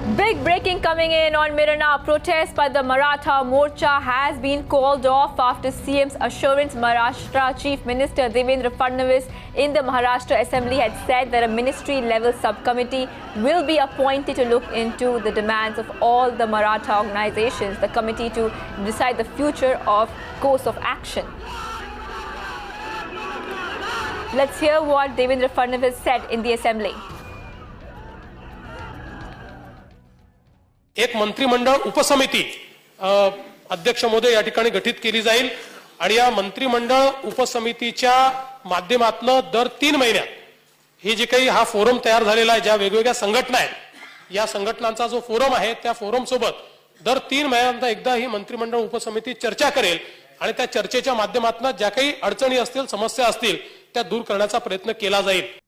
Big breaking coming in on Mirror Now. Protest by the Maratha Morcha has been called off after CM's assurance. Maharashtra Chief Minister Devendra Fadnavis in the Maharashtra Assembly had said that a ministry-level subcommittee will be appointed to look into the demands of all the Maratha organizations, the committee to decide the future of course of action. Let's hear what Devendra Fadnavis said in the Assembly. एक मंत्रिमंडळ उपसमिती अध्यक्ष महोदय या ठिकाणी गठीत केली जाईल आणि या मंत्रिमंडळ उपसमितीच्या माध्यमातून दर 3 महिन्यात ही जी काही हा फोरम तयार झालेला आहे, ज्या वेगवेगळ्या संघटना आहेत, या संघटनांचा जो फोरम आहे त्या फोरम सोबत दर 3 महिन्यांना एकदा ही मंत्रिमंडळ उपसमिती चर्चा करेल आणि त्या चर्चेच्या माध्यमातून ज्या काही अडचणी असतील, समस्या असतील त्या दूर करण्याचा प्रयत्न केला जाईल.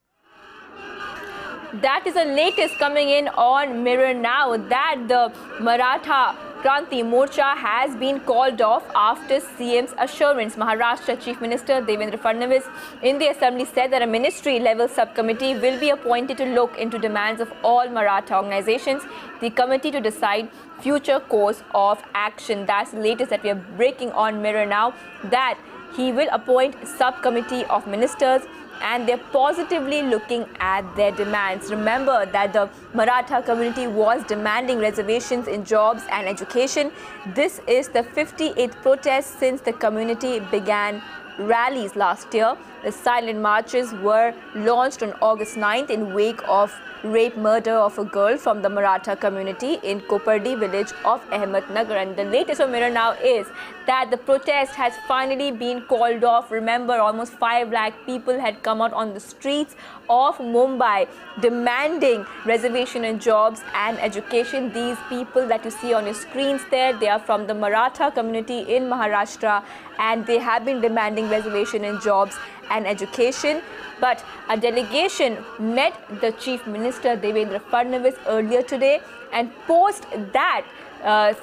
That is the latest coming in on Mirror Now, that the Maratha Kranti Morcha has been called off after CM's assurance. Maharashtra Chief Minister Devendra Fadnavis in the Assembly said that a ministry-level subcommittee will be appointed to look into demands of all Maratha organizations, the committee to decide future course of action. That's the latest that we are breaking on Mirror Now, that he will appoint subcommittee of ministers and they're positively looking at their demands. Remember that the Maratha community was demanding reservations in jobs and education. This is the 58th protest since the community began rallies last year. The silent marches were launched on August 9th in wake of rape murder of a girl from the Maratha community in Kopardi village of Ahmednagar. And the latest on Mirror Now is that the protest has finally been called off. Remember, almost 5 lakh people had come out on the streets of Mumbai demanding reservation in jobs and education. These people that you see on your screens there, they are from the Maratha community in Maharashtra and they have been demanding reservation in jobs and education. But a delegation met the Chief Minister Devendra Fadnavis earlier today, and post that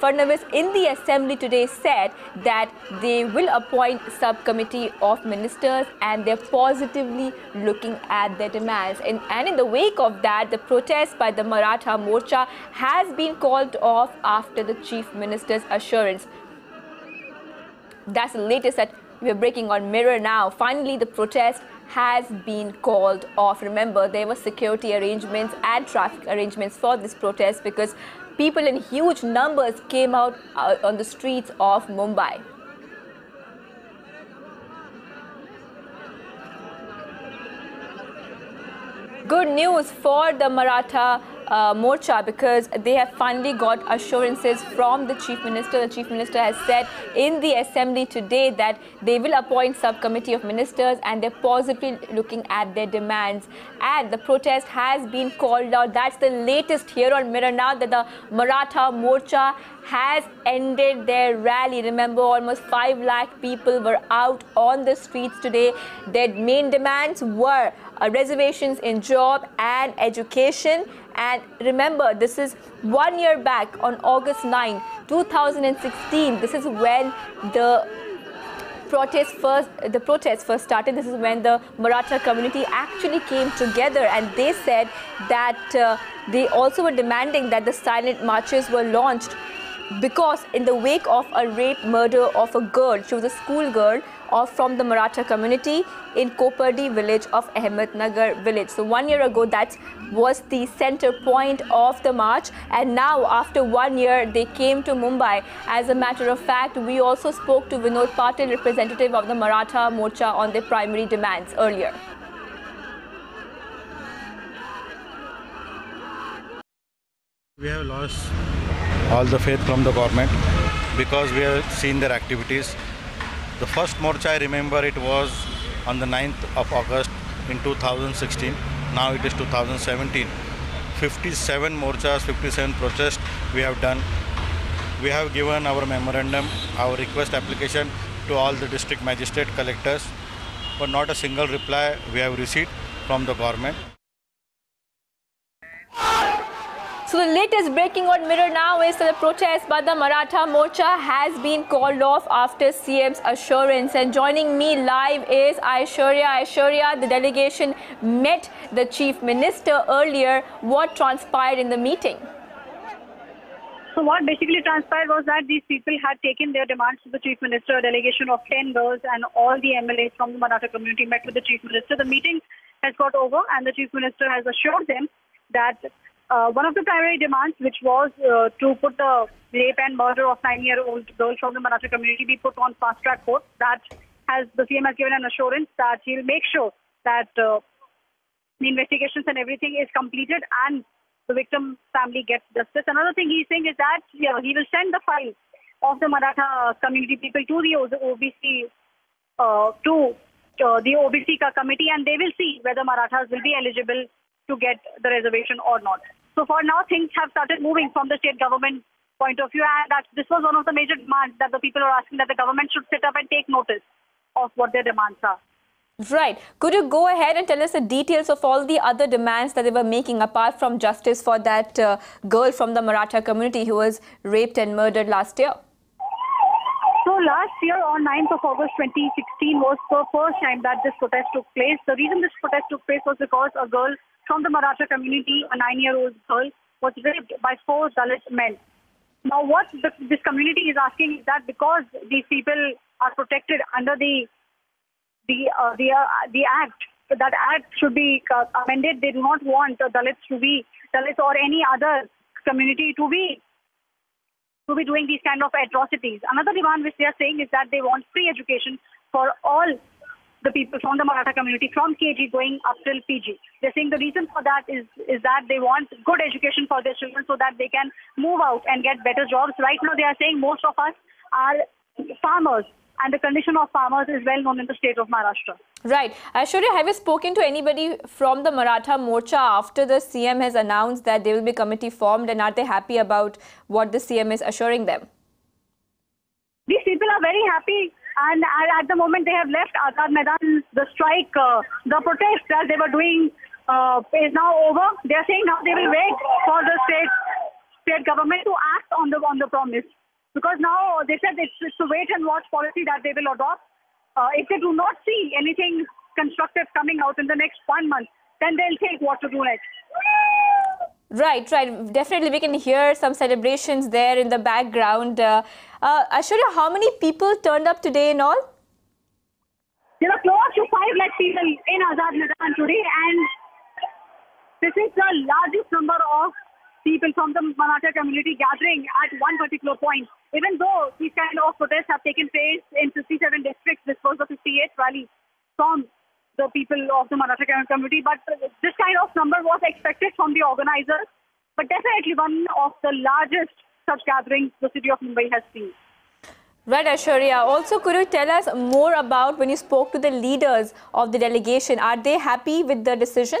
Fadnavis in the Assembly today said that they will appoint subcommittee of ministers and they're positively looking at their demands. And in the wake of that, the protest by the Maratha Morcha has been called off after the Chief Minister's assurance. That's the latest that we are breaking on Mirror Now. Finally, the protest has been called off. Remember, there were security arrangements and traffic arrangements for this protest because people in huge numbers came out on the streets of Mumbai. Good news for the Maratha Morcha because they have finally got assurances from the Chief Minister. The Chief Minister has said in the Assembly today that they will appoint subcommittee of ministers and they're positively looking at their demands. And the protest has been called out. That's the latest here on Mirror Now, that the Maratha Morcha has ended their rally. Remember, almost 5 lakh people were out on the streets today. Their main demands were reservations in job and education. And remember, this is 1 year back on August 9, 2016. This is when the protests first started. This is when the Maratha community actually came together, and they said that they also were demanding that the silent marches were launched because in the wake of a rape murder of a girl, she was a school girl from the Maratha community in Kopardi village of Ahmednagar village. So 1 year ago, that was the center point of the march, and now after 1 year they came to Mumbai. As a matter of fact, we also spoke to Vinod Patil, representative of the Maratha Morcha, on their primary demands earlier. We have lost all the faith from the government because we have seen their activities. The first Morcha, I remember, it was on the 9th of August in 2016. Now it is 2017. 57 Morchas, 57 protests we have done. We have given our memorandum, our request application to all the district magistrate collectors, but not a single reply we have received from the government. So the latest breaking on Mirror Now is that the protest by the Maratha Morcha has been called off after CM's assurance. And joining me live is Aishwarya. Aishwarya, the delegation met the Chief Minister earlier. What transpired in the meeting? So what basically transpired was that these people had taken their demands to the Chief Minister. A delegation of 10 girls and all the MLAs from the Maratha community met with the Chief Minister. The meeting has got over and the Chief Minister has assured them that one of the primary demands, which was to put the rape and murder of 9-year-old girl from the Maratha community be put on fast-track court, that the CM has given an assurance that he'll make sure that the investigations and everything is completed and the victim family gets justice. Another thing he's saying is that he will send the file of the Maratha community people to the OBC the OBC committee, and they will see whether Marathas will be eligible to get the reservation or not. So for now, things have started moving from the state government point of view, and that this was one of the major demands that the people are asking, that the government should sit up and take notice of what their demands are. Right. Could you go ahead and tell us the details of all the other demands that they were making apart from justice for that girl from the Maratha community who was raped and murdered last year? So last year on 9th of August 2016 was the first time that this protest took place. The reason this protest took place was because a girl from the Maratha community, a 9-year-old girl, was raped by 4 Dalit men. Now what this community is asking is that because these people are protected under the act, that act should be amended. They do not want Dalits or any other community to be doing these kind of atrocities. Another demand which they are saying is that they want free education for all the people from the Maratha community from KG going up till PG. They're saying the reason for that is that they want good education for their children so that they can move out and get better jobs. Right now they are saying most of us are farmers, and the condition of farmers is well known in the state of Maharashtra. Right. Aishwarya, have you spoken to anybody from the Maratha Morcha after the CM has announced that there will be a committee formed, and are they happy about what the CM is assuring them? These people are very happy, and at the moment they have left Azad Maidan. The strike, the protest that they were doing is now over. They are saying now they will wait for the state government to act on the promise. Because now they said it's a wait and watch policy that they will adopt. If they do not see anything constructive coming out in the next 1 month, then they'll think what to do next. Right. Definitely we can hear some celebrations there in the background. Aishwarya, how many people turned up today in all? There are close to 5 lakh people in Azad Maidan today, and this is the largest number of people from the Maratha community gathering at one particular point. Even though these kind of protests have taken place in 57 districts, this was the 58th rally from the people of the Maratha community. But this kind of number was expected from the organizers. But definitely one of the largest such gatherings the city of Mumbai has seen. Right, Aishwarya. Also, could you tell us more about when you spoke to the leaders of the delegation? Are they happy with the decision?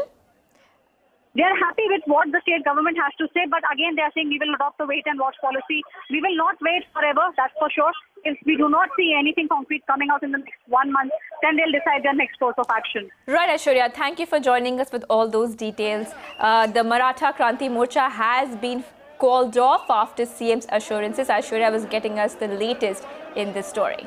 They are happy with what the state government has to say, but again they are saying we will adopt the wait and watch policy. We will not wait forever, that's for sure. If we do not see anything concrete coming out in the next 1 month, then they'll decide their next course of action. Right, Aishwarya. Thank you for joining us with all those details. The Maratha Kranti Morcha has been called off after CM's assurances. Aishwarya was getting us the latest in this story.